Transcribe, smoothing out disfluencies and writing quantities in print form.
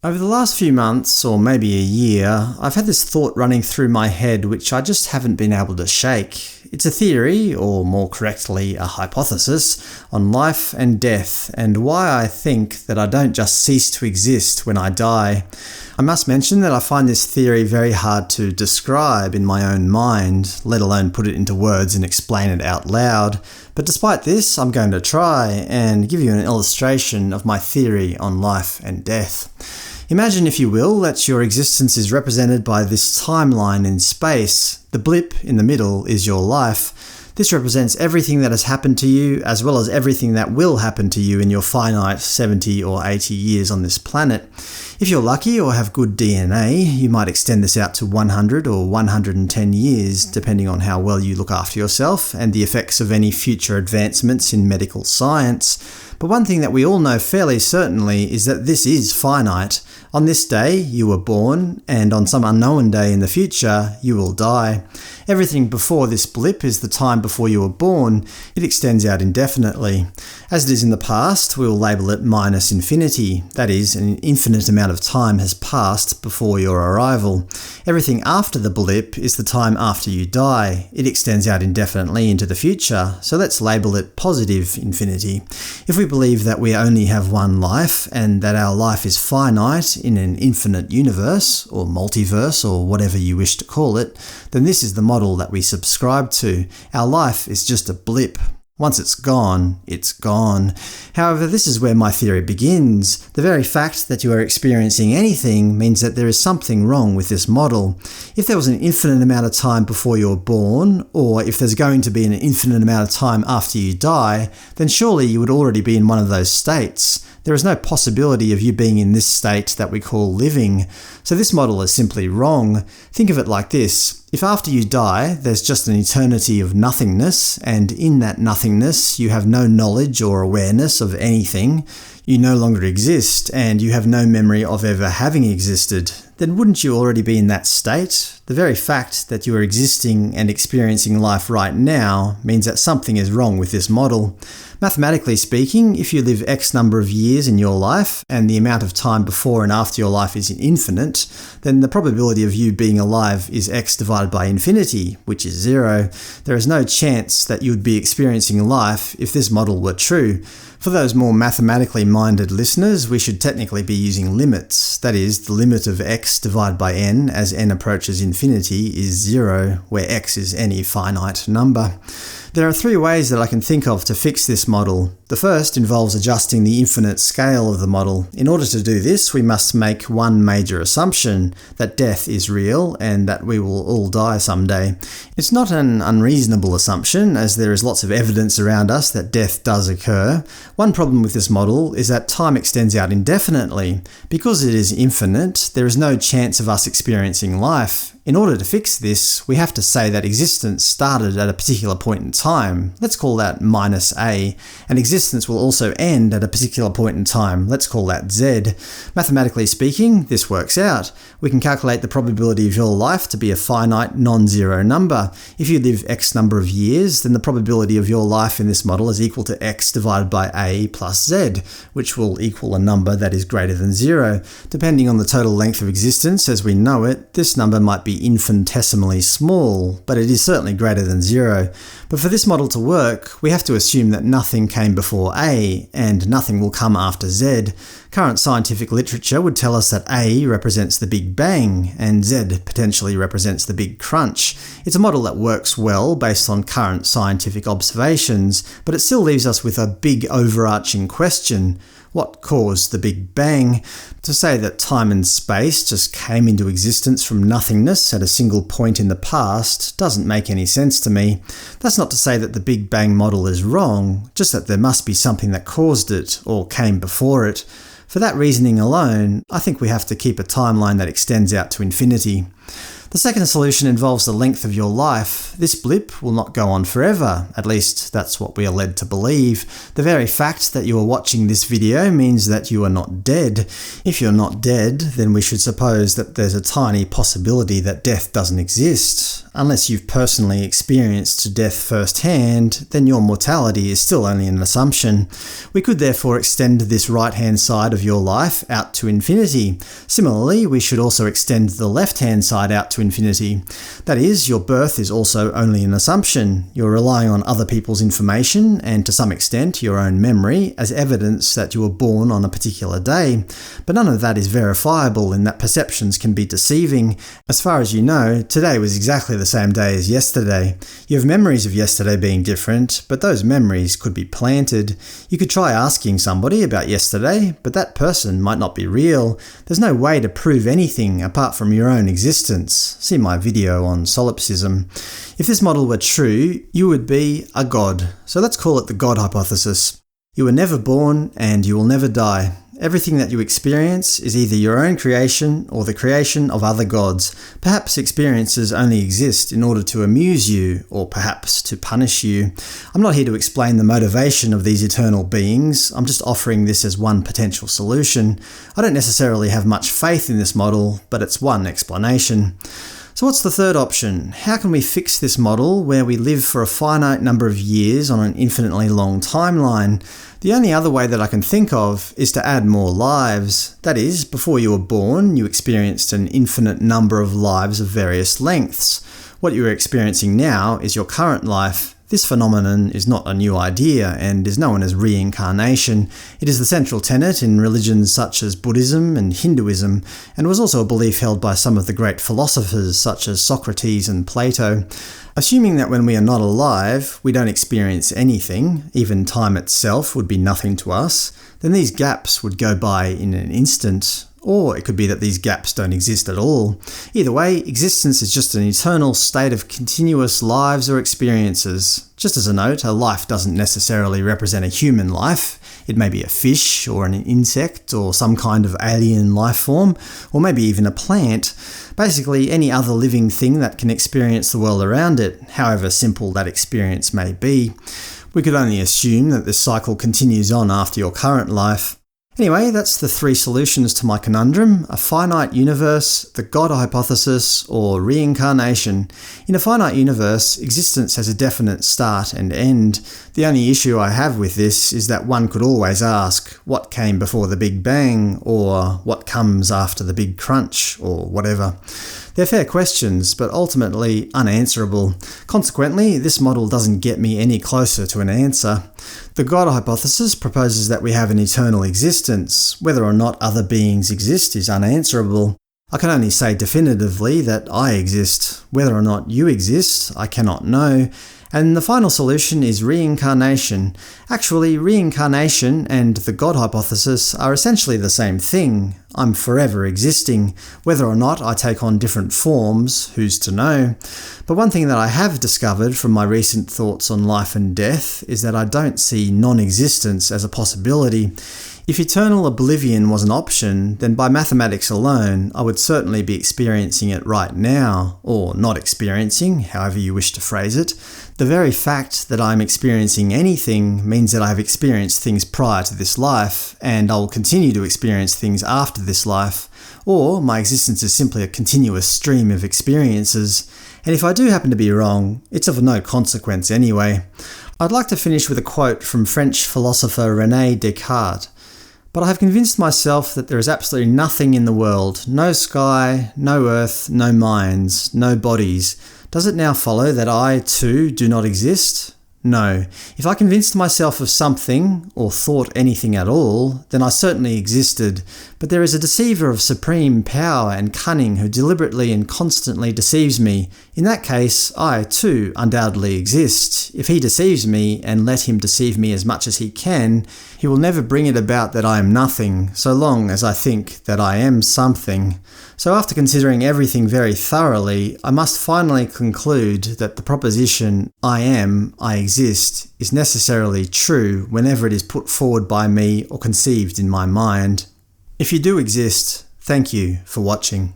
Over the last few months, or maybe a year, I've had this thought running through my head which I just haven't been able to shake. It's a theory, or more correctly, a hypothesis, on life and death, and why I think that I don't just cease to exist when I die. I must mention that I find this theory very hard to describe in my own mind, let alone put it into words and explain it out loud. But despite this, I'm going to try and give you an illustration of my theory on life and death. Imagine, if you will, that your existence is represented by this timeline in space. The blip in the middle is your life. This represents everything that has happened to you, as well as everything that will happen to you in your finite 70 or 80 years on this planet. If you're lucky or have good DNA, you might extend this out to 100 or 110 years, depending on how well you look after yourself and the effects of any future advancements in medical science. But one thing that we all know fairly certainly is that this is finite. On this day, you were born, and on some unknown day in the future, you will die. Everything before this blip is the time before you were born. It extends out indefinitely. As it is in the past, we will label it minus infinity. That is, an infinite amount of time has passed before your arrival. Everything after the blip is the time after you die. It extends out indefinitely into the future, so let's label it positive infinity. If we believe that we only have one life, and that our life is finite in an infinite universe, or multiverse, or whatever you wish to call it, then this is the model that we subscribe to. Our life is just a blip. Once it's gone, it's gone. However, this is where my theory begins. The very fact that you are experiencing anything means that there is something wrong with this model. If there was an infinite amount of time before you're born, or if there's going to be an infinite amount of time after you die, then surely you would already be in one of those states. There is no possibility of you being in this state that we call living. So this model is simply wrong. Think of it like this. If after you die, there's just an eternity of nothingness, and in that nothingness you have no knowledge or awareness of anything, you no longer exist, and you have no memory of ever having existed, then wouldn't you already be in that state? The very fact that you are existing and experiencing life right now means that something is wrong with this model. Mathematically speaking, if you live X number of years in your life, and the amount of time before and after your life is infinite, then the probability of you being alive is X divided by infinity, which is 0. There is no chance that you would be experiencing life if this model were true. For those more mathematically minded listeners, we should technically be using limits. That is, the limit of x divided by n as n approaches infinity is 0, where x is any finite number. There are 3 ways that I can think of to fix this model. The first involves adjusting the infinite scale of the model. In order to do this, we must make one major assumption, that death is real and that we will all die someday. It's not an unreasonable assumption, as there is lots of evidence around us that death does occur. One problem with this model is that time extends out indefinitely. Because it is infinite, there is no chance of us experiencing life. In order to fix this, we have to say that existence started at a particular point in time. Let's call that minus a, and existence will also end at a particular point in time. Let's call that z. Mathematically speaking, this works out. We can calculate the probability of your life to be a finite, non-zero number. If you live x number of years, then the probability of your life in this model is equal to x divided by a plus z, which will equal a number that is greater than 0. Depending on the total length of existence as we know it, this number might be infinitesimally small, but it is certainly greater than 0. But for this model to work, we have to assume that nothing came before A, and nothing will come after Z. Current scientific literature would tell us that A represents the Big Bang, and Z potentially represents the Big Crunch. It's a model that works well based on current scientific observations, but it still leaves us with a big overarching question. What caused the Big Bang? To say that time and space just came into existence from nothingness at a single point in the past doesn't make any sense to me. That's not to say that the Big Bang model is wrong, just that there must be something that caused it, or came before it. For that reasoning alone, I think we have to keep a timeline that extends out to infinity. The second solution involves the length of your life. This blip will not go on forever, at least that's what we are led to believe. The very fact that you are watching this video means that you are not dead. If you're not dead, then we should suppose that there's a tiny possibility that death doesn't exist. Unless you've personally experienced death firsthand, then your mortality is still only an assumption. We could therefore extend this right-hand side of your life out to infinity. Similarly, we should also extend the left-hand side out to infinity. That is, your birth is also only an assumption. You're relying on other people's information, and to some extent your own memory, as evidence that you were born on a particular day. But none of that is verifiable in that perceptions can be deceiving. As far as you know, today was exactly the same day as yesterday. You have memories of yesterday being different, but those memories could be planted. You could try asking somebody about yesterday, but that person might not be real. There's no way to prove anything apart from your own existence. See my video on solipsism. If this model were true, you would be a god. So let's call it the God hypothesis. You were never born and you will never die. Everything that you experience is either your own creation or the creation of other gods. Perhaps experiences only exist in order to amuse you, or perhaps to punish you. I'm not here to explain the motivation of these eternal beings, I'm just offering this as one potential solution. I don't necessarily have much faith in this model, but it's one explanation. So what's the third option? How can we fix this model where we live for a finite number of years on an infinitely long timeline? The only other way that I can think of is to add more lives. That is, before you were born, you experienced an infinite number of lives of various lengths. What you are experiencing now is your current life. This phenomenon is not a new idea and is known as reincarnation. It is the central tenet in religions such as Buddhism and Hinduism, and was also a belief held by some of the great philosophers such as Socrates and Plato. Assuming that when we are not alive, we don't experience anything, even time itself would be nothing to us, then these gaps would go by in an instant. Or it could be that these gaps don't exist at all. Either way, existence is just an eternal state of continuous lives or experiences. Just as a note, a life doesn't necessarily represent a human life. It may be a fish, or an insect, or some kind of alien life form, or maybe even a plant. Basically, any other living thing that can experience the world around it, however simple that experience may be. We could only assume that this cycle continues on after your current life. Anyway, that's the three solutions to my conundrum: a finite universe, the God hypothesis, or reincarnation. In a finite universe, existence has a definite start and end. The only issue I have with this is that one could always ask, what came before the Big Bang, or what comes after the Big Crunch, or whatever. They're fair questions, but ultimately unanswerable. Consequently, this model doesn't get me any closer to an answer. The God hypothesis proposes that we have an eternal existence. Whether or not other beings exist is unanswerable. I can only say definitively that I exist. Whether or not you exist, I cannot know. And the final solution is reincarnation. Actually, reincarnation and the God hypothesis are essentially the same thing. I'm forever existing. Whether or not I take on different forms, who's to know? But one thing that I have discovered from my recent thoughts on life and death is that I don't see non-existence as a possibility. If eternal oblivion was an option, then by mathematics alone, I would certainly be experiencing it right now, or not experiencing, however you wish to phrase it. The very fact that I'm experiencing anything means that I have experienced things prior to this life, and I will continue to experience things after this life. Or my existence is simply a continuous stream of experiences, and if I do happen to be wrong, it's of no consequence anyway. I'd like to finish with a quote from French philosopher René Descartes. But I have convinced myself that there is absolutely nothing in the world, no sky, no earth, no minds, no bodies. Does it now follow that I, too, do not exist? No. If I convinced myself of something, or thought anything at all, then I certainly existed. But there is a deceiver of supreme power and cunning who deliberately and constantly deceives me. In that case, I, too, undoubtedly exist. If he deceives me, and let him deceive me as much as he can, he will never bring it about that I am nothing, so long as I think that I am something. So after considering everything very thoroughly, I must finally conclude that the proposition I am, I exist, is necessarily true whenever it is put forward by me or conceived in my mind. If you do exist, thank you for watching.